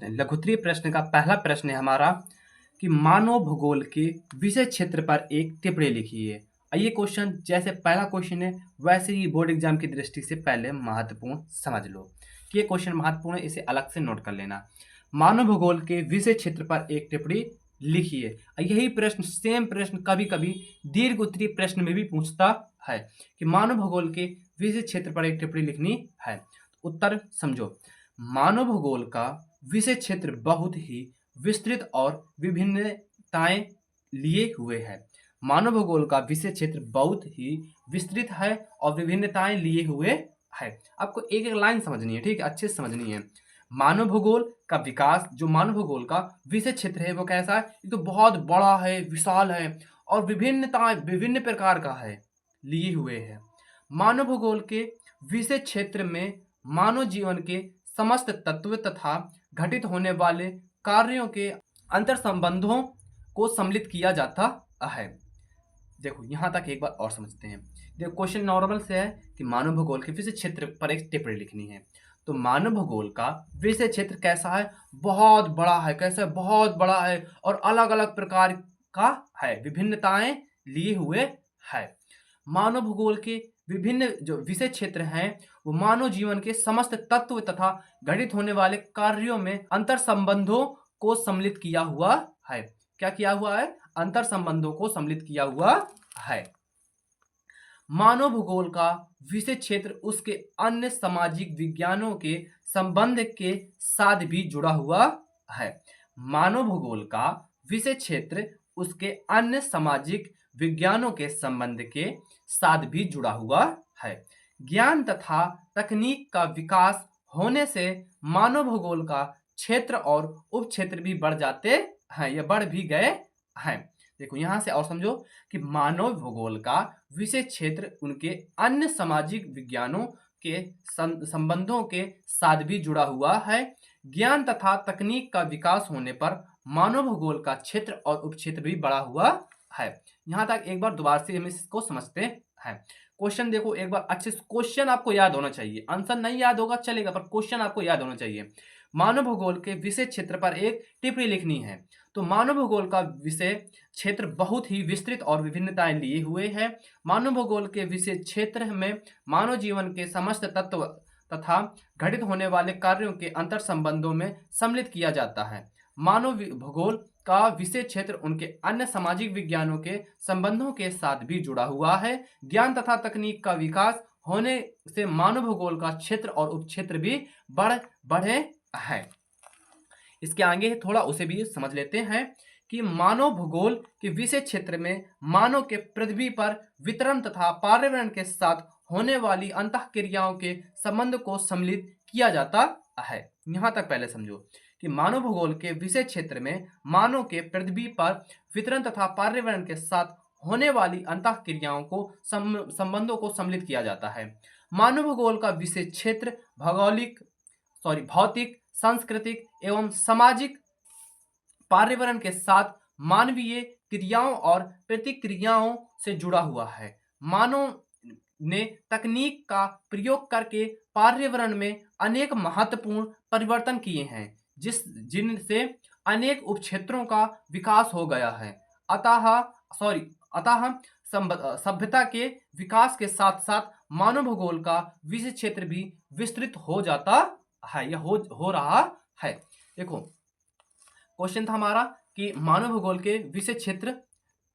प्रश्न है। लघुत्तरीय प्रश्न का पहला प्रश्न है हमारा कि मानव भूगोल के विषय क्षेत्र पर एक टिप्पणी लिखिए। ये क्वेश्चन जैसे पहला क्वेश्चन है वैसे ही बोर्ड एग्जाम की दृष्टि से पहले महत्वपूर्ण समझ लो कि ये क्वेश्चन महत्वपूर्ण है, इसे अलग से नोट कर लेना। मानव भूगोल के विषय क्षेत्र पर एक टिप्पणी लिखिए। यही प्रश्न सेम प्रश्न कभी कभी दीर्घ उत्तरीय प्रश्न में भी पूछता है कि मानव भूगोल के विषय क्षेत्र पर एक टिप्पणी लिखनी है। उत्तर समझो। मानव भूगोल का विषय क्षेत्र बहुत ही विस्तृत और विभिन्नताएं लिए हुए है। मानव भूगोल का विषय क्षेत्र बहुत ही विस्तृत है और विभिन्नताएं लिए हुए है। आपको एक एक लाइन समझनी है, ठीक है, अच्छे से समझनी है। मानव भूगोल का विकास, जो मानव भूगोल का विषय क्षेत्र है वो कैसा है? ये तो बहुत बड़ा है, विशाल है और विभिन्नताएं विभिन्न प्रकार का है, लिए हुए है। मानव भूगोल के विषय क्षेत्र में मानव जीवन के समस्त तत्व तथा घटित होने वाले कार्यों के अंतर संबंधों को सम्मिलित किया जाता है। देखो यहां तक एक बार और समझते हैं। देखो क्वेश्चन नॉर्मल से है कि मानव भूगोल के विषय क्षेत्र पर एक टिप्पणी लिखनी है। तो मानव भूगोल का विषय क्षेत्र कैसा है? बहुत बड़ा है। कैसा है? बहुत बड़ा है और अलग अलग प्रकार का है, विभिन्नताएं लिए हुए है। मानव भूगोल के विभिन्न जो विषय क्षेत्र हैं वो मानव जीवन के समस्त तत्व तथा घटित होने वाले कार्यों में अंतर संबंधों को सम्मिलित किया हुआ है। क्या किया हुआ है? अंतर संबंधों को सम्मिलित किया हुआ है। मानव भूगोल का विषय क्षेत्र उसके अन्य सामाजिक विज्ञानों के संबंध के साथ भी जुड़ा हुआ है। मानव भूगोल का विषय क्षेत्र उसके अन्य सामाजिक विज्ञानों के संबंध के साथ भी जुड़ा हुआ है। ज्ञान तथा तकनीक का विकास होने से मानव भूगोल का क्षेत्र और उपक्षेत्र भी बढ़ जाते हैं, ये बढ़ भी गए हैं। देखो यहां से और समझो कि मानव भूगोल का विषय क्षेत्र उनके अन्य सामाजिक विज्ञानों के संबंधों के साथ भी जुड़ा हुआ है। ज्ञान तथा तकनीक का विकास होने पर मानव भूगोल का क्षेत्र और उपक्षेत्र भी बढ़ा हुआ है। यहां तक एक बार दोबारा से हम इसको समझते हैं। क्वेश्चन देखो एक बार अच्छे से, क्वेश्चन आपको याद होना चाहिए, आंसर नहीं याद होगा चलेगा पर क्वेश्चन आपको याद होना चाहिए। मानव भूगोल के विषय क्षेत्र पर एक टिप्पणी लिखनी है। तो मानव भूगोल का विषय क्षेत्र बहुत ही विस्तृत और विभिन्नताएं लिए हुए है। मानव भूगोल के विषय क्षेत्र में मानव जीवन के समस्त तत्व तथा घटित होने वाले कार्यों के अंतर संबंधों में सम्मिलित किया जाता है। मानव भूगोल का विषय क्षेत्र उनके अन्य सामाजिक विज्ञानों के संबंधों के साथ भी जुड़ा हुआ है। ज्ञान तथा तकनीक का विकास होने से मानव भूगोल का क्षेत्र और उपक्षेत्र भी बढ़े है। इसके आगे थोड़ा उसे भी समझ लेते हैं कि मानव भूगोल के विषय क्षेत्र में मानव के पृथ्वी पर वितरण तथा पर्यावरण के साथ होने वाली अंतःक्रियाओं के संबंध को सम्मिलित किया जाता है। यहां तक पहले समझो कि मानव भूगोल के विषय क्षेत्र में मानव के पृथ्वी पर वितरण तथा पर्यावरण के साथ होने वाली अंतःक्रियाओं को संबंधों को सम्मिलित किया जाता है। मानव भूगोल का विषय क्षेत्र भौतिक, सांस्कृतिक एवं सामाजिक पर्यावरण के साथ मानवीय क्रियाओं और प्रतिक्रियाओं से जुड़ा हुआ है। मानव ने तकनीक का प्रयोग करके पर्यावरण में अनेक महत्वपूर्ण परिवर्तन किए हैं, जिनसे अनेक उपक्षेत्रों का विकास हो गया है। अतः सभ्यता के विकास के साथ साथ मानव भूगोल का विषय क्षेत्र भी विस्तृत हो जाता है, यह हो रहा है। देखो क्वेश्चन था हमारा कि मानव भूगोल के विषय क्षेत्र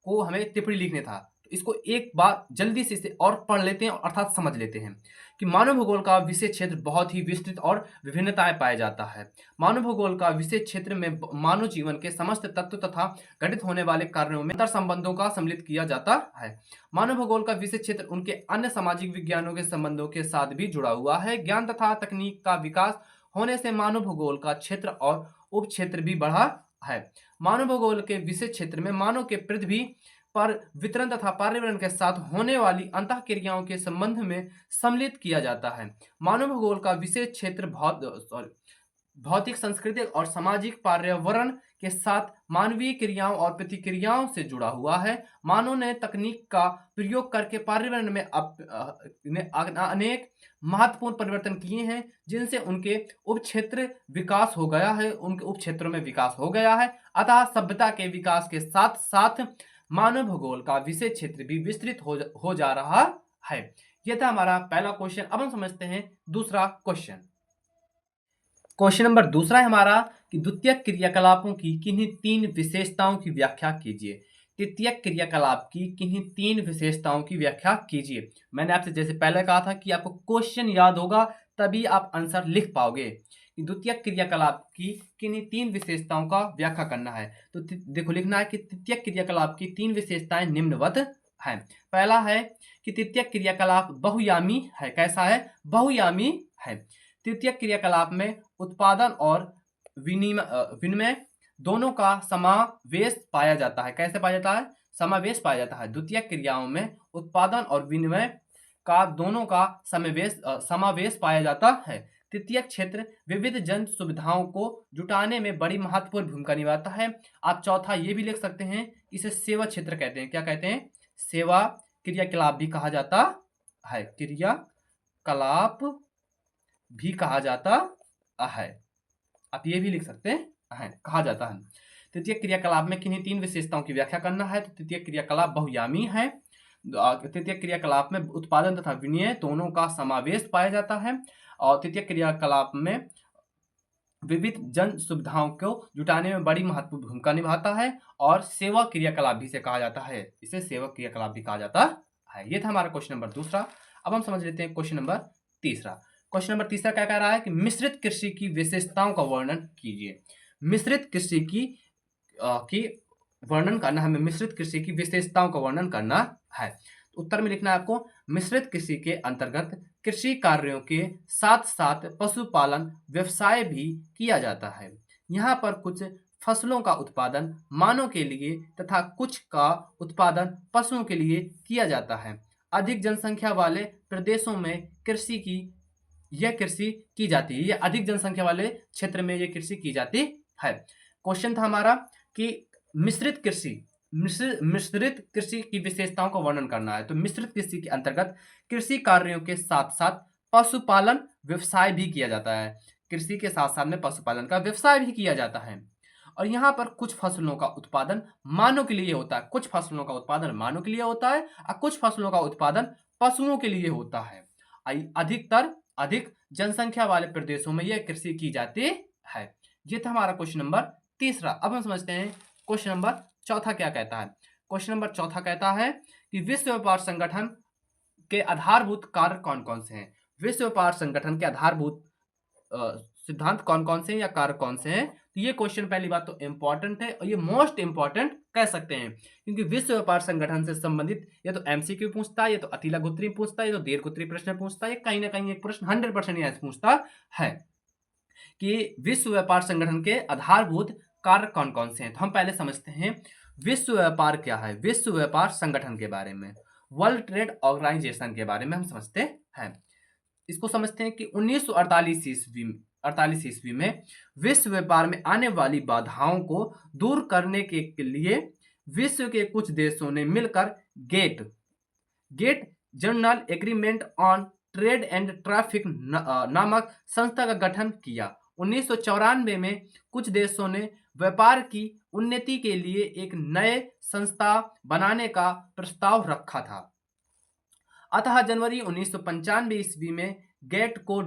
को हमें टिप्पणी लिखने था। तो इसको एक बार जल्दी से इसे और पढ़ लेते हैं अर्थात समझ लेते हैं कि मानव भूगोल का विषय क्षेत्र बहुत ही विस्तृत और विभिन्नताएं पाया जाता है। मानव भूगोल का विषय क्षेत्र में मानव जीवन के समस्त तत्व तथा घटित होने वाले कार्यों में अंतर संबंधों का सम्मिलित किया जाता है। मानव भूगोल का विषय क्षेत्र उनके अन्य सामाजिक विज्ञानों के संबंधों के साथ भी जुड़ा हुआ है। ज्ञान तथा तकनीक का विकास होने से मानव भूगोल का क्षेत्र और उपक्षेत्र भी बढ़ा है। मानव भूगोल के विषय क्षेत्र में मानव के पृथ्वी पर वितरण तथा पर्यावरण के साथ होने वाली अंतःक्रियाओं के संबंध में सम्मिलित किया जाता है। मानव भूगोल का विषय क्षेत्र भौतिक, सांस्कृतिक और सामाजिक पर्यावरण के साथ मानवीय क्रियाओं और प्रतिक्रियाओं से जुड़ा हुआ है। मानव ने तकनीक का प्रयोग करके पर्यावरण में अनेक महत्वपूर्ण परिवर्तन किए हैं, जिनसे उनके उपक्षेत्र विकास हो गया है, उनके उपक्षेत्रों में विकास हो गया है। अतः सभ्यता के विकास के साथ साथ मानव भूगोल का विषय क्षेत्र भी विस्तृत हो जा रहा है। यह था हमारा पहला क्वेश्चन। अब हम समझते हैं दूसरा क्वेश्चन। क्वेश्चन नंबर दूसरा है हमारा कि द्वितीयक क्रियाकलापों की किन्हीं तीन विशेषताओं की व्याख्या कीजिए। तृतीयक क्रियाकलाप की किन्हीं तीन विशेषताओं की व्याख्या कीजिए। मैंने आपसे जैसे पहले कहा था कि आपको क्वेश्चन याद होगा तभी आप आंसर लिख पाओगे कि द्वितीयक क्रियाकलाप की किन्हीं तीन विशेषताओं का व्याख्या करना है। तो देखो लिखना है कि तृतीयक क्रियाकलाप की तीन विशेषताएं निम्नवत है। पहला है कि तृतीयक क्रियाकलाप बहुयामी है। कैसा है? बहुयामी है। तृतीयक क्रियाकलाप में उत्पादन और विनिमय दोनों का समावेश पाया जाता है। कैसे पाया जाता है? समावेश पाया जाता है। द्वितीयक क्रियाओं में उत्पादन और विनिमय का दोनों का समावेश पाया जाता है। तृतीयक क्षेत्र विविध जन सुविधाओं को जुटाने में बड़ी महत्वपूर्ण भूमिका निभाता है। आप चौथा ये भी लिख सकते हैं, इसे सेवा क्षेत्र कहते हैं। क्या कहते हैं? सेवा क्रियाकलाप भी कहा जाता है। क्रियाकलाप भी कहा जाता है। आप ये भी लिख सकते हैं, कहा जाता है। तृतीय क्रियाकलाप में किन्हीं तीन विशेषताओं की व्याख्या करना है। तो तृतीय क्रियाकलाप बहुयामी है। तृतीय क्रियाकलाप में उत्पादन तथा विनिमय दोनों का समावेश पाया जाता है। और तृतीय क्रियाकलाप में विविध जन सुविधाओं को जुटाने में बड़ी महत्वपूर्ण भूमिका निभाता है। और सेवा क्रियाकलाप भी इसे कहा जाता है। इसे सेवा क्रियाकलाप भी कहा जाता है। ये था हमारा क्वेश्चन नंबर दूसरा। अब हम समझ लेते हैं क्वेश्चन नंबर तीसरा। क्वेश्चन नंबर तीसरा क्या कह रहा है कि मिश्रित कृषि की विशेषताओं का वर्णन कीजिए। मिश्रित कृषि की वर्णन करना है। हमें मिश्रित कृषि की विशेषताओं का वर्णन करना है। तो उत्तर में लिखना है आपको, मिश्रित कृषि के अंतर्गत कृषि कार्यों के साथ साथ पशुपालन व्यवसाय भी किया जाता है। यहाँ पर कुछ फसलों का उत्पादन मानव के लिए तथा कुछ का उत्पादन पशुओं के लिए किया जाता है। अधिक जनसंख्या वाले प्रदेशों में यह कृषि की जाती है। यह अधिक जनसंख्या वाले क्षेत्र में यह कृषि की जाती है। क्वेश्चन था हमारा कि मिश्रित कृषि की विशेषताओं का वर्णन करना है। तो मिश्रित कृषि के अंतर्गत कृषि कार्यों के साथ साथ पशुपालन व्यवसाय भी किया जाता है। कृषि के साथ साथ में पशुपालन का व्यवसाय भी किया जाता है। और यहाँ पर कुछ फसलों का उत्पादन मानव के लिए होता है। कुछ फसलों का उत्पादन मानव के लिए होता है और कुछ फसलों का उत्पादन पशुओं के लिए होता है। अधिक जनसंख्या वाले प्रदेशों में यह कृषि की जाती है। ये था हमारा क्वेश्चन नंबर तीसरा। अब हम समझते हैं क्वेश्चन नंबर चौथा क्या कहता है। क्वेश्चन नंबर चौथा कहता है कि विश्व व्यापार संगठन के आधारभूत कार्य कौन कौन से हैं। विश्व व्यापार संगठन के आधारभूत सिद्धांत कौन कौन से हैं या कार्य कौन से हैं। तो ये क्वेश्चन पहली बात तो इंपॉर्टेंट है और ये मोस्ट इंपॉर्टेंट कह सकते हैं, क्योंकि विश्व व्यापार संगठन से संबंधित ये तो एमसीक्यू पूछता है, ये तो अतिलागुत्री पूछता है, ये तो दीर्घोत्तरीय प्रश्न पूछता है, कहीं ना कहीं एक प्रश्न 100% यहाँ से पूछता है कि विश्व व्यापार संगठन के आधारभूत कार्य कौन कौन से हैं। तो हम पहले समझते हैं विश्व व्यापार क्या है। विश्व व्यापार संगठन के बारे में, वर्ल्ड ट्रेड ऑर्गेनाइजेशन के बारे में हम समझते हैं। इसको समझते हैं कि 1948 ईस्वी में विश्व व्यापार में आने वाली बाधाओं को दूर करने के लिए विश्व के कुछ देशों ने मिलकर GATT general agreement on trade and tariffs नामक संस्था का गठन किया। 1994 में कुछ देशों ने व्यापार की उन्नति के लिए एक नए संस्था बनाने का प्रस्ताव रखा था। अतः जनवरी 1995 ईस्वी में गेट को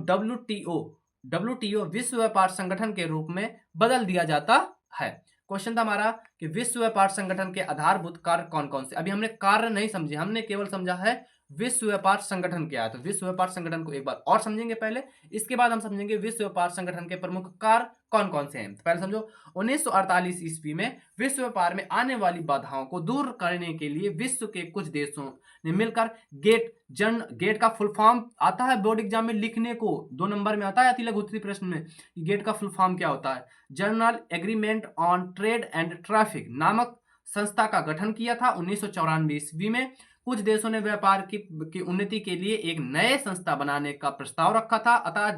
डब्ल्यूटीओ विश्व व्यापार संगठन के रूप में बदल दिया जाता है। क्वेश्चन था हमारा कि विश्व व्यापार संगठन के आधारभूत कार्य कौन कौन से। अभी हमने कार्य नहीं समझे, हमने केवल समझा है विश्व व्यापार संगठन क्या है। तो विश्व व्यापार संगठन को एक बार और समझेंगे पहले, इसके बाद हम समझेंगे विश्व व्यापार संगठन के प्रमुख कार्य कौन कौन से हैं। तो पहले समझो, 1948 ईस्वी में विश्व व्यापार में आने वाली बाधाओं को दूर करने के लिए विश्व के कुछ देशों ने मिलकर गेट का फुल फॉर्म आता है बोर्ड एग्जाम में लिखने को, 2 नंबर में आता है अतिलघु प्रश्न में, गेट का फुल फॉर्म क्या होता है। General agreement on trade and tariffs नामक संस्था का गठन किया था 1994 ईस्वी में। कुछ देशों ने व्यापार की उन्नति के लिए एक नए संस्था बनाने का प्रस्ताव रखा था। अतः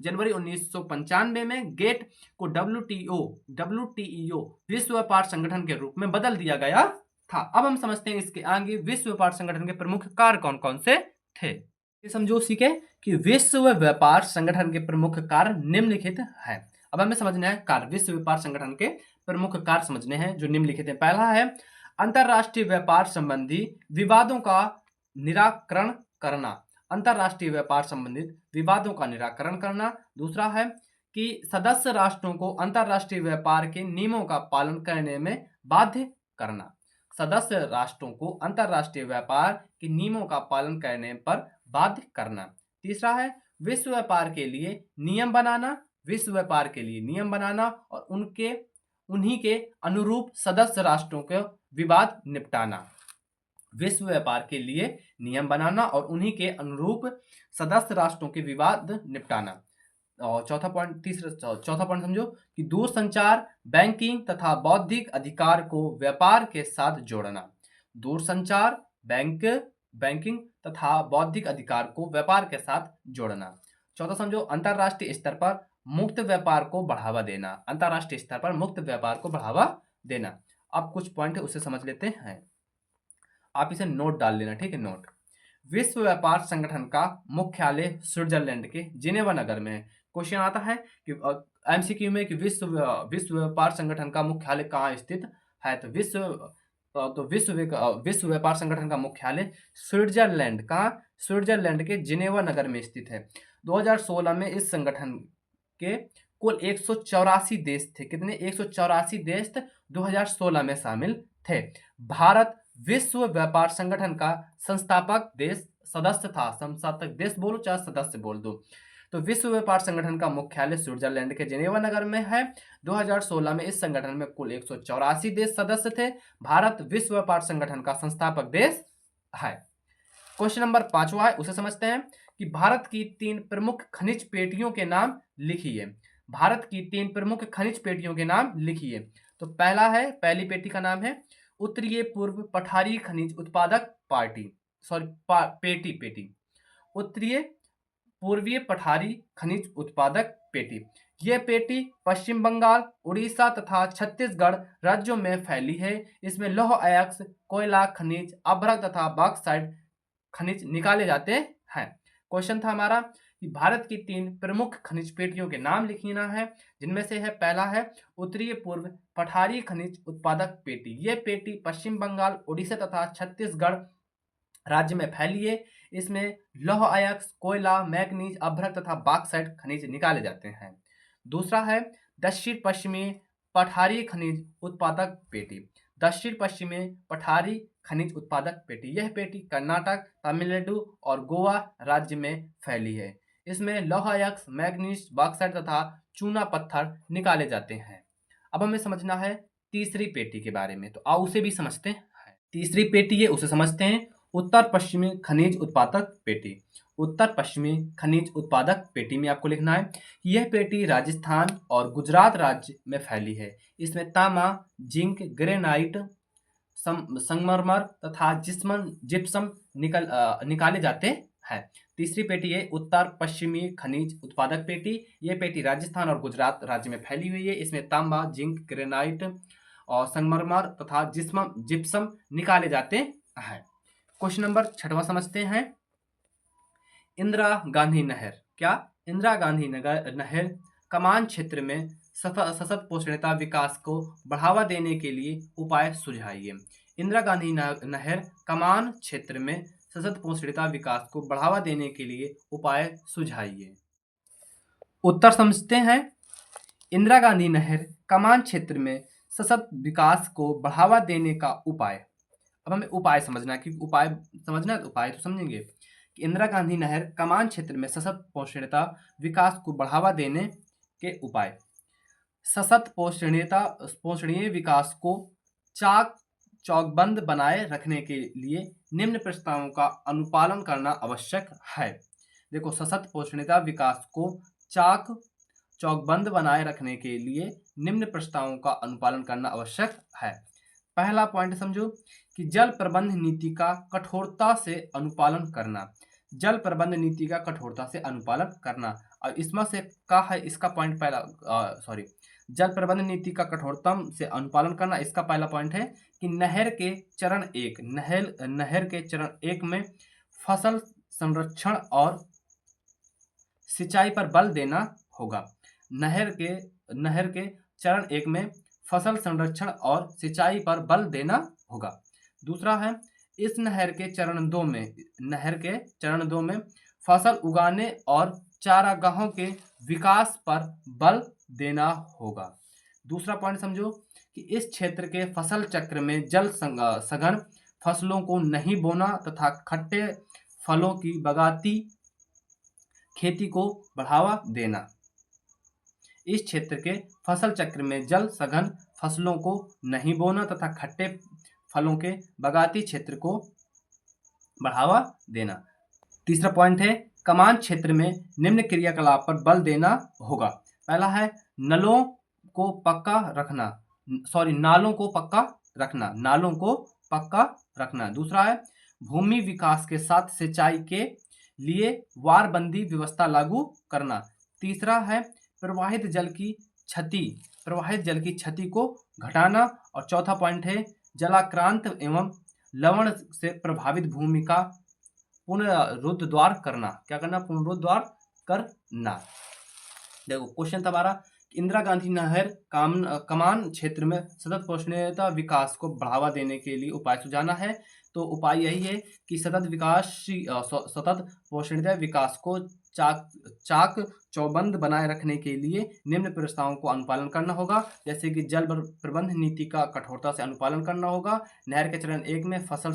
जनवरी 1995 में गेट को डब्ल्यूटीईओ विश्व व्यापार संगठन के रूप में बदल दिया गया था। अब हम समझते हैं इसके आगे विश्व व्यापार संगठन के प्रमुख कार्य कौन कौन से थे। ये समझो सीखे कि विश्व व्यापार संगठन के प्रमुख कार्य निम्नलिखित है। अब हमें समझना है कार्य, विश्व व्यापार संगठन के प्रमुख कार्य समझने हैं जो निम्नलिखित है। पहला है अंतरराष्ट्रीय व्यापार संबंधी विवादों का निराकरण करना, अंतरराष्ट्रीय व्यापार संबंधित विवादों का निराकरण करना। दूसरा है कि सदस्य राष्ट्रों को अंतरराष्ट्रीय व्यापार के नियमों का पालन करने में बाध्य करना, सदस्य राष्ट्रों को अंतरराष्ट्रीय व्यापार के नियमों का पालन करने पर बाध्य करना। तीसरा है विश्व व्यापार के लिए नियम बनाना, विश्व व्यापार के लिए नियम बनाना और उन्हीं के अनुरूप सदस्य राष्ट्रों के विवाद निपटाना, विश्व व्यापार के लिए नियम बनाना और उन्हीं के अनुरूप सदस्य राष्ट्रों के विवाद निपटाना। और चौथा पॉइंट समझो कि दूरसंचार, बैंकिंग तथा बौद्धिक अधिकार को व्यापार के साथ जोड़ना, दूरसंचार, बैंकिंग तथा बौद्धिक अधिकार को व्यापार के साथ जोड़ना। चौथा समझो अंतरराष्ट्रीय स्तर पर मुक्त व्यापार को बढ़ावा देना, अंतरराष्ट्रीय स्तर पर मुक्त व्यापार को बढ़ावा देना। अब कुछ पॉइंट है उसे समझ लेते हैं, आप इसे नोट डाल लेना, ठीक है। नोट, विश्व व्यापार संगठन का मुख्यालय स्विट्जरलैंड के जिनेवा नगर में है। क्वेश्चन आता है कि एमसीक्यू में कि विश्व व्यापार संगठन का मुख्यालय कहाँ स्थित है, तो विश्व व्यापार संगठन का मुख्यालय स्विट्जरलैंड का, स्विट्जरलैंड के जिनेवा नगर में स्थित है। 2016 में इस संगठन के कुल 184 देश थे। कितने? 184 देश 2016 में शामिल थे। भारत विश्व व्यापार संगठन का संस्थापक देश सदस्य था। संस्थापक देश बोलो चाहे सदस्य बोल दो। तो विश्व व्यापार संगठन का मुख्यालय स्विट्जरलैंड के जिनेवा नगर में है। 2016 में इस संगठन में कुल 184 देश सदस्य थे। भारत विश्व व्यापार संगठन का संस्थापक देश है। क्वेश्चन नंबर 5वां है, उसे समझते हैं कि भारत की 3 प्रमुख खनिज पेटियों के नाम लिखिए। भारत की 3 प्रमुख खनिज पेटियों के नाम लिखिए। तो पहला है, पहली पेटी का नाम है उत्तरीय पूर्व पठारी खनिज उत्पादक पेटी, उत्तरीय पूर्वीय पठारी खनिज उत्पादक पेटी। यह पेटी पश्चिम बंगाल, उड़ीसा तथा छत्तीसगढ़ राज्यों में फैली है। इसमें लौह अयस्क, कोयला खनिज, अभ्रक तथा बॉक्साइट खनिज निकाले जाते हैं। क्वेश्चन था हमारा कि भारत की 3 प्रमुख खनिज पेटियों के नाम लिखना है, जिनमें से है पहला है उत्तरीय पूर्व पठारी खनिज उत्पादक पेटी। यह पेटी पश्चिम बंगाल, उड़ीसा तथा छत्तीसगढ़ राज्य में फैली है। इसमें लौह अयस्क, कोयला, मैग्नीज, अभ्रक तथा बॉक्साइट खनिज निकाले जाते हैं। दूसरा है दक्षिण पश्चिमी पठारी खनिज उत्पादक पेटी, दक्षिण पश्चिमी पठारी खनिज उत्पादक पेटी। यह पेटी कर्नाटक, तमिलनाडु और गोवा राज्य में फैली है। इसमें लौह अयस्क, मैग्नीज, बॉक्साइट तथा चूना पत्थर निकाले जाते हैं। अब हमें समझना है तीसरी पेटी के बारे में, तो आओ उसे भी समझते हैं। तीसरी पेटी है, उसे समझते हैं उत्तर पश्चिमी खनिज उत्पादक पेटी। उत्तर पश्चिमी खनिज उत्पादक पेटी में आपको लिखना है कि यह पेटी राजस्थान और गुजरात राज्य में फैली है। इसमें तांबा, जिंक, ग्रेनाइट, संगमरमर तथा जिप्सम निकाले जाते हैं। तीसरी पेटी है उत्तर पश्चिमी खनिज उत्पादक पेटी। यह पेटी राजस्थान और गुजरात राज्य में फैली हुई है। इसमें तांबा, जिंक, ग्रेनाइट और संगमरमर तथा जिप्सम निकाले जाते हैं। क्वेश्चन नंबर 6वां समझते हैं। इंदिरा गांधी नहर, क्या? इंदिरा गांधी नहर कमान क्षेत्र में सतत पोषणीयता विकास को बढ़ावा देने के लिए उपाय सुझाइए। इंदिरा गांधी नहर कमान क्षेत्र में सतत पोषणीयता विकास को बढ़ावा देने के लिए उपाय सुझाइए। उत्तर समझते हैं। इंदिरा गांधी नहर कमान क्षेत्र में सतत विकास को बढ़ावा देने का उपाय। अब हमें उपाय समझना है, क्योंकि उपाय समझना है तो उपाय तो समझेंगे कि इंदिरा गांधी नहर कमान क्षेत्र में सतत पोषणीयता विकास को बढ़ावा देने के उपाय। सतत पोषणीय विकास को चौकबंद बनाए रखने के लिए निम्न प्रस्तावों का अनुपालन करना आवश्यक है। देखो, सतत पोषणीयता विकास को चौकबंद बनाए रखने के लिए निम्न प्रस्तावों का अनुपालन करना आवश्यक है। पहला पॉइंट समझो कि जल प्रबंध नीति का कठोरता से अनुपालन करना। जल प्रबंध नीति का कठोरता से अनुपालन करना, और इसमें से का है इसका पॉइंट पहला, सॉरी, जल प्रबंध नीति का कठोरता से अनुपालन करना, इसका पहला पॉइंट है कि नहर के चरण एक में फसल संरक्षण और सिंचाई पर बल देना होगा। नहर के चरण एक में फसल संरक्षण और सिंचाई पर बल देना होगा। दूसरा है, इस नहर के चरण दो में फसल उगाने और चारागाहों के विकास पर बल देना होगा। दूसरा पॉइंट समझो कि इस क्षेत्र के फसल चक्र में सघन फसलों को नहीं बोना तथा खट्टे फलों की बगाती खेती को बढ़ावा देना। इस क्षेत्र के फसल चक्र में सघन फसलों को नहीं बोना तथा खट्टे फलों के बगाती क्षेत्र को बढ़ावा देना। तीसरा पॉइंट है, कमान क्षेत्र में निम्न क्रियाकलाप पर बल देना होगा। पहला है, नालों को पक्का रखना। दूसरा है, भूमि विकास के साथ सिंचाई के लिए वारबंदी व्यवस्था लागू करना। तीसरा है, प्रवाहित जल की क्षति को घटाना। और चौथा पॉइंट है, जलाक्रांत एवं लवण से प्रभावित भूमि का पुनरुद्धार करना। क्या करना? पुनरुद्धार करना। देखो क्वेश्चन था हमारा, इंदिरा गांधी नहर कमान क्षेत्र में सतत पोषणीयता विकास को बढ़ावा देने के लिए उपाय सुझाना है। तो उपाय यही है कि सतत पोषणीयता विकास को चाक चौबंद बनाए रखने के लिए निम्न प्रस्तावों को अनुपालन करना होगा, जैसे कि जल प्रबंध नीति का कठोरता से अनुपालन करना होगा। नहर के चरण एक में फसल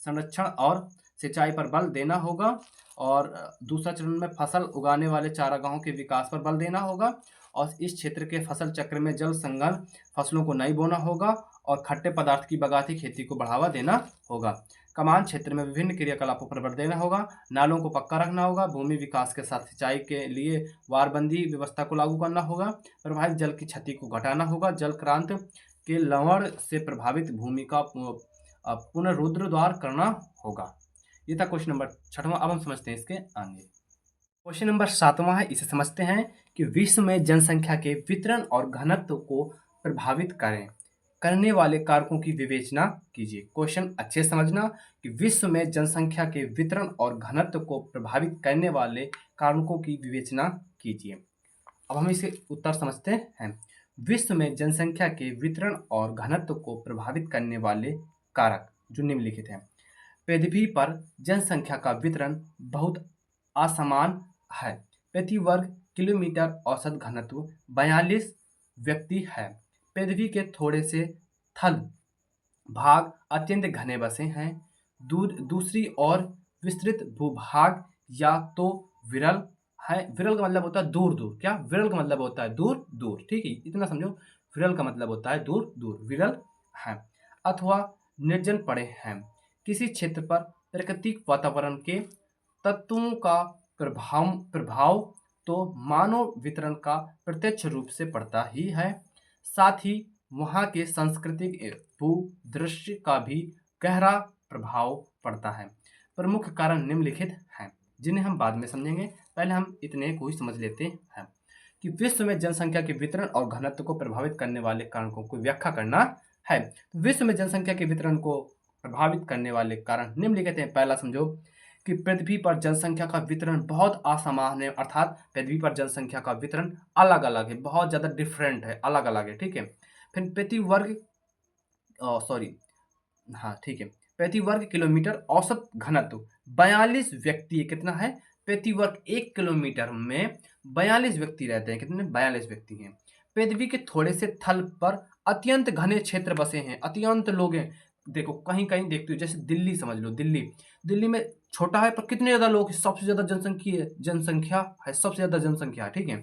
संरक्षण और सिंचाई पर बल देना होगा, और दूसरा चरण में फसल उगाने वाले चारागाहों के विकास पर बल देना होगा, और इस क्षेत्र के फसल चक्र में जल संघन फसलों को नहीं बोना होगा और खट्टे पदार्थ की बगाती खेती को बढ़ावा देना होगा। कमान क्षेत्र में विभिन्न क्रियाकलापों पर बल देना होगा, नालों को पक्का रखना होगा, भूमि विकास के साथ सिंचाई के लिए वारबंदी व्यवस्था को लागू करना होगा, प्रवाहित जल की क्षति को घटाना होगा, जलक्रांत के लवण से प्रभावित भूमि का पुनरुद्धार करना होगा। ये था क्वेश्चन नंबर 6वां। अब हम समझते हैं इसके आगे। क्वेश्चन नंबर 7वां है, इसे समझते हैं कि विश्व में जनसंख्या के वितरण और घनत्व को प्रभावित करने वाले कारकों की विवेचना कीजिए। क्वेश्चन अच्छे से समझना कि विश्व में जनसंख्या के वितरण और घनत्व को प्रभावित करने वाले कारकों की विवेचना कीजिए। अब हम इसके उत्तर समझते हैं। विश्व में जनसंख्या के वितरण और घनत्व को प्रभावित करने वाले कारक जो निम्नलिखित हैं। पृथ्वी पर जनसंख्या का वितरण बहुत असमान है। प्रति वर्ग किलोमीटर औसत घनत्व 42 व्यक्ति है। पृथ्वी के थोड़े से थल भाग अत्यंत घने बसे हैं। दूसरी ओर विस्तृत भूभाग या तो विरल है। विरल का मतलब होता है दूर दूर। क्या? विरल का मतलब होता है दूर दूर। ठीक है, इतना समझो। विरल का मतलब होता है दूर दूर, विरल है, अथवा निर्जन पड़े हैं। किसी क्षेत्र पर प्राकृतिक वातावरण के तत्वों का प्रभाव तो मानव वितरण का प्रत्यक्ष रूप से पड़ता ही है, साथ ही वहाँ के सांस्कृतिक भूदृश्य का भी गहरा प्रभाव पड़ता है। प्रमुख कारण निम्नलिखित हैं, जिन्हें हम बाद में समझेंगे। पहले हम इतने को ही समझ लेते हैं कि विश्व में जनसंख्या के वितरण और घनत्व को प्रभावित करने वाले कारकों को व्याख्या करना है। विश्व में जनसंख्या के वितरण को प्रभावित करने वाले कारण निम्नलिखित हैं। पहला समझो कि पृथ्वी पर जनसंख्या का वितरण बहुत असमान है, अर्थात पृथ्वी पर जनसंख्या का वितरण अलग अलग है, बहुत ज्यादा डिफरेंट है, अलग अलग है। ठीक है, फिर प्रति वर्ग किलोमीटर औसत घनत्व 42 व्यक्ति। कितना है? प्रति वर्ग 1 किलोमीटर में 42 व्यक्ति रहते हैं। कितने? 42 व्यक्ति हैं। पृथ्वी के थोड़े से थल पर अत्यंत घने क्षेत्र बसे हैं, अत्यंत लोग हैं। देखो कहीं कहीं देखते हो, जैसे दिल्ली समझ लो, दिल्ली में छोटा है पर कितने ज्यादा लोग, सबसे ज्यादा जनसंख्या है, सबसे ज्यादा जनसंख्या है। ठीक है,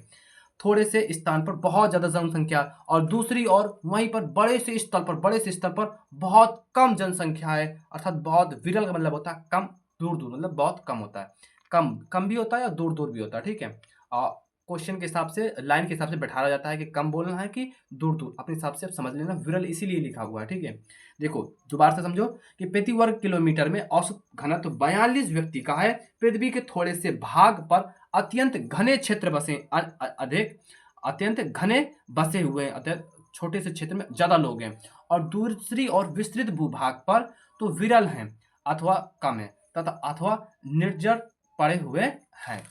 थोड़े से स्थान पर बहुत ज्यादा जनसंख्या, और दूसरी ओर वहीं पर बड़े से स्तर पर बहुत कम जनसंख्या है, अर्थात बहुत विरल का मतलब होता है कम, दूर दूर मतलब बहुत कम होता है, कम भी होता है और दूर दूर भी होता है। ठीक है, क्वेश्चन के हिसाब से, लाइन के हिसाब से बैठाया जाता है कि कम बोलना है कि दूर दूर, अपने हिसाब से आप समझ लेना। विरल इसीलिए लिखा हुआ है, ठीक है। देखो दोबारा से समझो कि प्रति वर्ग किलोमीटर में औसत घनत्व 42 व्यक्ति का है। पृथ्वी के थोड़े से भाग पर अत्यंत घने क्षेत्र बसे, अधिक अत्यंत घने बसे हुए, अत्यंत छोटे से क्षेत्र में ज्यादा लोग हैं, और दूसरी और विस्तृत भूभाग पर तो विरल हैं अथवा कम है, तथा अथवा निर्जर पड़े हुए हैं।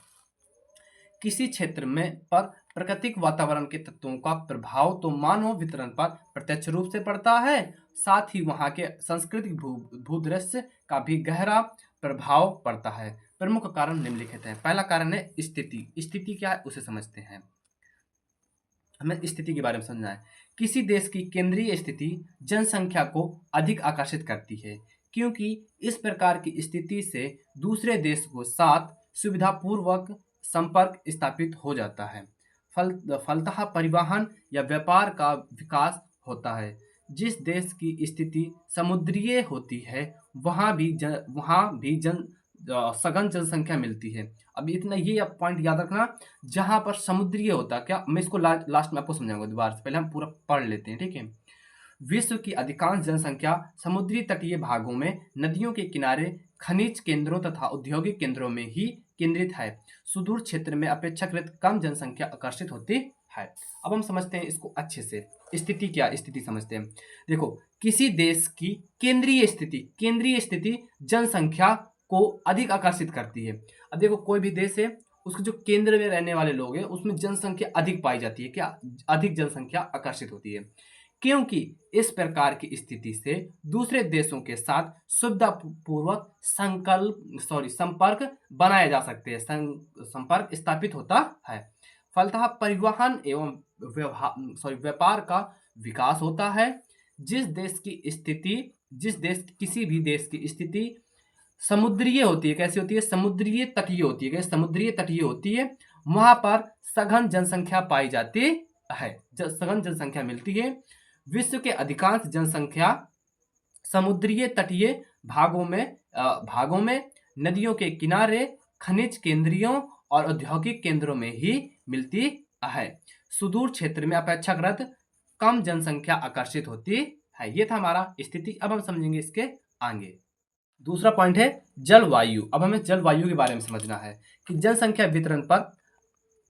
किसी क्षेत्र में पर प्राकृतिक वातावरण के तत्वों का प्रभाव तो मानव वितरण पर प्रत्यक्ष रूप से पड़ता है, साथ ही वहां के सांस्कृतिक भूदृश्य का भी गहरा प्रभाव पड़ता है। प्रमुख कारण निम्नलिखित हैं। पहला कारण है स्थिति। स्थिति क्या है उसे समझते हैं। हमें स्थिति के बारे में समझना है। किसी देश की केंद्रीय स्थिति जनसंख्या को अधिक आकर्षित करती है, क्योंकि इस प्रकार की स्थिति से दूसरे देश को साथ सुविधापूर्वक संपर्क स्थापित हो जाता है। फलतः परिवहन या व्यापार का विकास होता है। जिस देश की स्थिति समुद्रीय होती है वहाँ भी सघन जनसंख्या मिलती है। अब इतना ये पॉइंट याद रखना, जहां पर समुद्रीय होता क्या, मैं इसको लास्ट में आपको समझाऊंगा दोबारा से, पहले हम पूरा पढ़ लेते हैं, ठीक है। विश्व की अधिकांश जनसंख्या समुद्री तटीय भागों में, नदियों के किनारे, खनिज केंद्रों तथा औद्योगिक केंद्रों में ही केंद्रित है। सुदूर क्षेत्र में अपेक्षाकृत कम जनसंख्या आकर्षित होती है। अब हम समझते हैं इसको अच्छे से। स्थिति क्या, स्थिति समझते हैं। देखो किसी देश की केंद्रीय स्थिति जनसंख्या को अधिक आकर्षित करती है। अब देखो कोई भी देश है, उसके जो केंद्र में रहने वाले लोग हैं उसमें जनसंख्या अधिक पाई जाती है। क्या, अधिक जनसंख्या आकर्षित होती है, क्योंकि इस प्रकार की स्थिति से दूसरे देशों के साथ सुविधापूर्वक संपर्क बनाए जा सकते हैं, संपर्क स्थापित होता है। फलतः परिवहन एवं व्यापार का विकास होता है। किसी भी देश की स्थिति समुद्रीय होती है, कैसी होती है, समुद्रीय तटीय होती है, समुद्रीय तटीय होती है, वहां पर सघन जनसंख्या पाई जाती है, सघन जनसंख्या मिलती है। विश्व के अधिकांश जनसंख्या समुद्रीय तटीय भागों में, नदियों के किनारे, खनिज केंद्रों और औद्योगिक केंद्रों में ही मिलती है। सुदूर क्षेत्र में अपेक्षाकृत कम जनसंख्या आकर्षित होती है। ये था हमारा स्थिति। अब हम समझेंगे इसके आगे। दूसरा पॉइंट है जलवायु। अब हमें जलवायु के बारे में समझना है कि जनसंख्या वितरण पर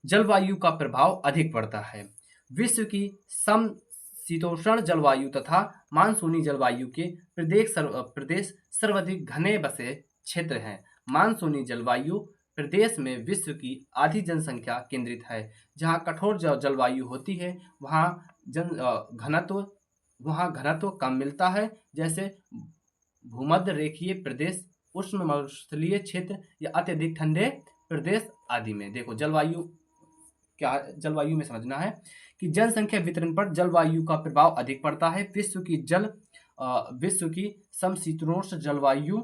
जलवायु का प्रभाव अधिक पड़ता है। विश्व की समशीतोष्ण जलवायु तथा मानसूनी जलवायु के प्रदेश सर्वाधिक घने बसे क्षेत्र हैं। मानसूनी जलवायु प्रदेश में विश्व की आधी जनसंख्या केंद्रित है। जहाँ कठोर जलवायु होती है वहाँ घनत्व कम मिलता है, जैसे भूमध्य रेखीय प्रदेश, उष्ण मरुस्थलीय क्षेत्र या अत्यधिक ठंडे प्रदेश आदि में। देखो जलवायु क्या, जलवायु में समझना है कि जनसंख्या वितरण पर जलवायु का प्रभाव अधिक पड़ता है। विश्व की समशीतोष्ण जलवायु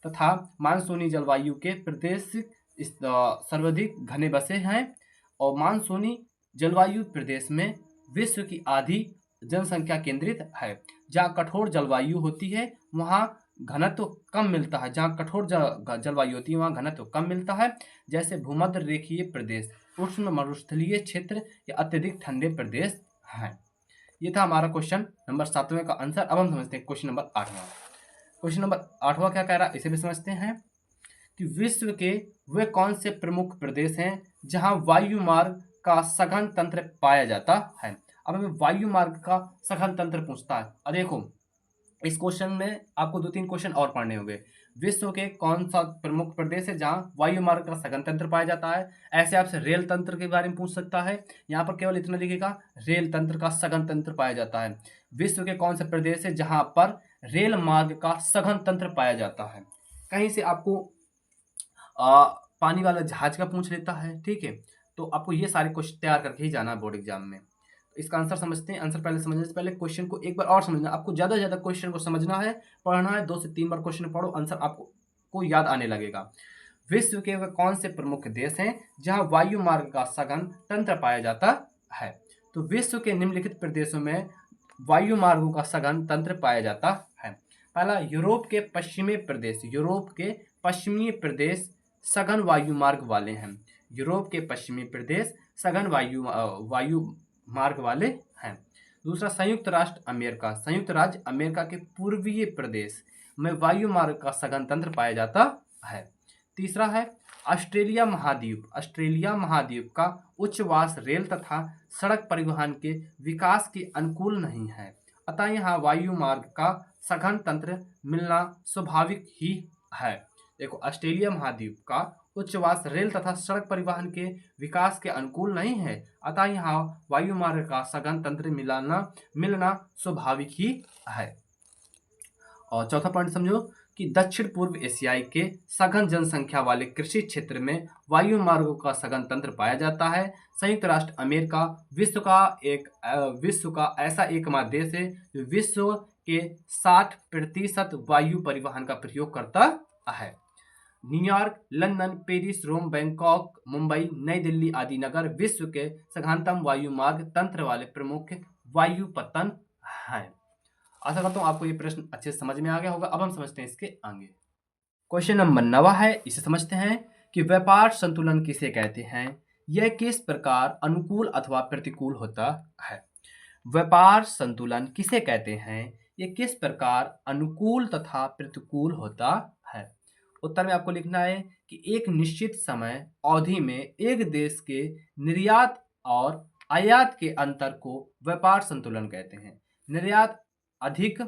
तथा मानसूनी जलवायु के प्रदेश सर्वाधिक घने बसे हैं, और मानसूनी जलवायु प्रदेश में विश्व की आधी जनसंख्या केंद्रित है। जहाँ कठोर जलवायु होती है वहाँ घनत्व कम मिलता है, जहाँ कठोर जलवायु होती है वहाँ घनत्व कम मिलता है, जैसे भूमध्य रेखीय प्रदेश, उष्ण मरुस्थलीय क्षेत्र या अत्यधिक ठंडे प्रदेश हैं। ये था हमारा क्वेश्चन नंबर 7वें का आंसर। अब हम समझते हैं क्वेश्चन नंबर 8वां। क्वेश्चन नंबर 8वां क्या कह रहा है इसे भी समझते हैं कि विश्व के वे कौन से प्रमुख प्रदेश हैं जहां वायु मार्ग का सघन तंत्र पाया जाता है। अब हमें वायु मार्ग का सघन तंत्र पूछता है। और देखो इस क्वेश्चन में आपको 2-3 क्वेश्चन और पढ़ने होंगे। विश्व के कौन सा प्रमुख प्रदेश है जहां वायु मार्ग का सघन तंत्र पाया जाता है। ऐसे आपसे रेल तंत्र के बारे में पूछ सकता है, यहाँ पर केवल इतना लिखेगा रेल तंत्र का सघन तंत्र पाया जाता है। विश्व के कौन से प्रदेश है जहां पर रेल मार्ग का सघन तंत्र पाया जाता है। कहीं से आपको पानी वाला जहाज का पूछ लेता है, ठीक है, तो आपको ये सारे क्वेश्चन तैयार करके ही जाना है बोर्ड एग्जाम में। इसका आंसर समझते हैं। आंसर पहले समझने से पहले क्वेश्चन को एक बार और समझना। आपको ज़्यादा से ज़्यादा क्वेश्चन को समझना है, पढ़ना है, 2 से 3 बार क्वेश्चन पढ़ो, आंसर आपको याद आने लगेगा। विश्व के वे कौन से प्रमुख देश हैं जहां वायु मार्ग का सघन तंत्र पाया जाता है। तो विश्व के निम्नलिखित प्रदेशों में वायु मार्गों का सघन तंत्र पाया जाता है। पहला यूरोप के पश्चिमी प्रदेश सघन वायु मार्ग वाले हैं। यूरोप के पश्चिमी प्रदेश सघन वायु मार्ग वाले हैं। दूसरा, संयुक्त राष्ट्र अमेरिका, संयुक्त राज्य अमेरिका के पूर्वीय प्रदेश में वायु मार्ग का सघन तंत्र पाया जाता है। तीसरा है ऑस्ट्रेलिया महाद्वीप, ऑस्ट्रेलिया महाद्वीप का उच्चवास रेल तथा सड़क परिवहन के विकास के अनुकूल नहीं है, अतः यहाँ वायु मार्ग का सघन तंत्र मिलना स्वाभाविक ही है। देखो, ऑस्ट्रेलिया महाद्वीप का उच्चवास रेल तथा सड़क परिवहन के विकास के अनुकूल नहीं है, अतः यहाँ वायु मार्ग का सघन तंत्र मिलना स्वाभाविक ही है। और चौथा पॉइंट समझो कि दक्षिण पूर्व एशियाई के सघन जनसंख्या वाले कृषि क्षेत्र में वायु मार्गों का सघन तंत्र पाया जाता है। संयुक्त राष्ट्र अमेरिका विश्व का ऐसा एक महादेश है जो विश्व के 60% वायु परिवहन का प्रयोग करता है। न्यूयॉर्क, लंदन, पेरिस, रोम, बैंकॉक, मुंबई, नई दिल्ली आदि नगर विश्व के सघनतम वायु मार्ग तंत्र वाले प्रमुख वायु पतन हैं। आशा करता हूँ आपको ये प्रश्न अच्छे से समझ में आ गया होगा। अब हम समझते हैं इसके आगे। क्वेश्चन नंबर 9 है, इसे समझते हैं कि व्यापार संतुलन किसे कहते हैं, यह किस प्रकार अनुकूल अथवा प्रतिकूल होता है। व्यापार संतुलन किसे कहते हैं, यह किस प्रकार अनुकूल तथा प्रतिकूल होता है। उत्तर में आपको लिखना है कि एक निश्चित समय अवधि में एक देश के निर्यात और आयात के अंतर को व्यापार संतुलन कहते हैं। निर्यात अधिक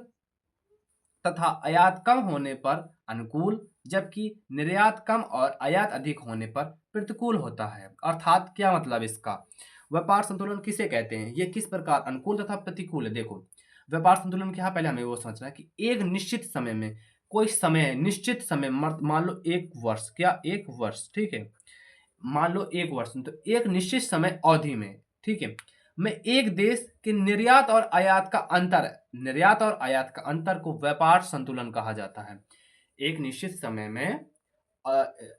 तथा आयात कम होने पर अनुकूल, जबकि निर्यात कम और आयात अधिक होने पर प्रतिकूल होता है। अर्थात क्या मतलब इसका, व्यापार संतुलन किसे कहते हैं, यह किस प्रकार अनुकूल तथा प्रतिकूल है। देखो, व्यापार संतुलन क्या, पहले हमें वो समझना है कि एक निश्चित समय में कोई समय, निश्चित समय, मान लो 1 वर्ष, क्या 1 वर्ष, ठीक है, मान लो 1 वर्ष, तो एक निश्चित समय अवधि में, ठीक है, में एक देश के निर्यात और आयात का अंतर, निर्यात और आयात का अंतर को व्यापार संतुलन कहा जाता है। एक निश्चित समय में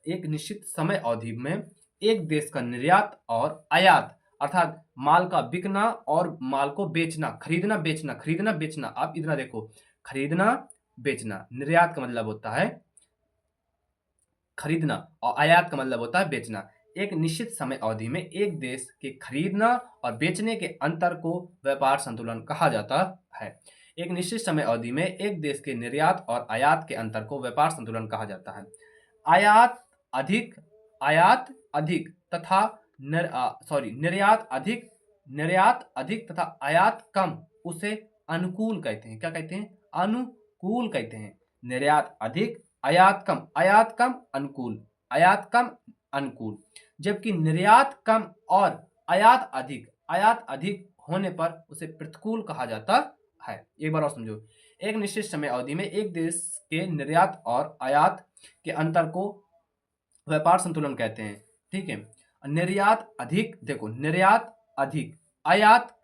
एक निश्चित समय अवधि में एक देश का निर्यात और आयात अर्थात माल का बिकना और माल को बेचना, खरीदना बेचना, खरीदना बेचना। आप इधर देखो, खरीदना बेचना, निर्यात का मतलब होता है खरीदना और आयात का मतलब होता है बेचना। एक निश्चित समय अवधि में एक देश के खरीदना और बेचने के अंतर को व्यापार संतुलन कहा जाता है। एक निश्चित समय अवधि में एक देश के निर्यात और आयात के अंतर को व्यापार संतुलन कहा जाता है। आयात अधिक तथा निर्यात अधिक तथा आयात कम उसे अनुकूल कहते हैं। क्या कहते हैं, अनुकूल कहते हैं। निर्यात अधिक, आयात कम अनुकूल, आयात कम अनुकूल, जबकि निर्यात कम और आयात अधिक होने पर उसे प्रतिकूल कहा जाता है। एक बार और समझो, एक निश्चित समय अवधि में एक देश के निर्यात और आयात के अंतर को व्यापार संतुलन कहते हैं, ठीक है। निर्यात अधिक, देखो निर्यात अधिक, आयात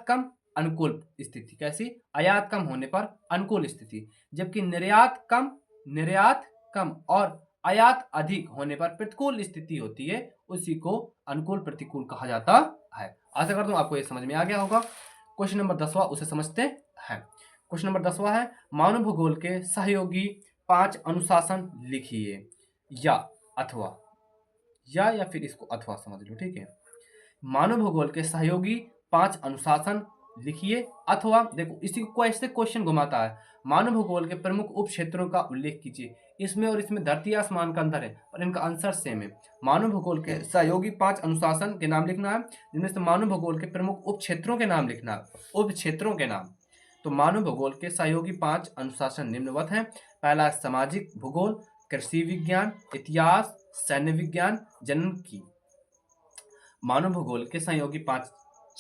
कम अनुकूल स्थिति। कैसी, आयात कम होने पर अनुकूल स्थिति, जबकि निर्यात कम और आयात अधिक होने पर प्रतिकूल स्थिति होती है, उसी को अनुकूल प्रतिकूल कहा जाता है। आशा करता हूं आपको ये समझ में आ गया होगा। क्वेश्चन नंबर 10वां, उसे समझते हैं। क्वेश्चन नंबर 10वां है, मानव भूगोल के सहयोगी 5 अनुशासन लिखिए, या फिर इसको अथवा समझ लो, ठीक है। मानव भूगोल के सहयोगी 5 अनुशासन लिखिए, अथवा देखो इसी को ऐसे क्वेश्चन घुमाता है, मानव भूगोल के प्रमुख उप क्षेत्रों का उल्लेख कीजिए। इसमें और इसमें धरती आसमान का अंतर है और इनका आंसर सेम है। मानव भूगोल के सहयोगी 5 अनुशासन के नाम लिखना है, जिनमें से मानव भूगोल के प्रमुख उप क्षेत्रों के नाम लिखना है, उप क्षेत्रों के नाम। तो मानव भूगोल के सहयोगी 5 अनुशासन निम्नवत हैं। पहला, सामाजिक भूगोल, कृषि विज्ञान, इतिहास, सैन्य विज्ञान, जनन। मानव भूगोल के सहयोगी 5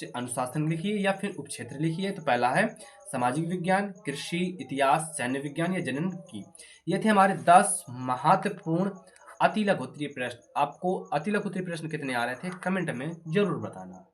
अनुशासन लिखिए या फिर उपक्षेत्र लिखिए। तो पहला है सामाजिक विज्ञान, कृषि, इतिहास, सैन्य विज्ञान या जनन की। ये थे हमारे 10 महत्वपूर्ण अति लघु उत्तरीय प्रश्न। आपको अति लघु उत्तरीय प्रश्न कितने आ रहे थे, कमेंट में जरूर बताना।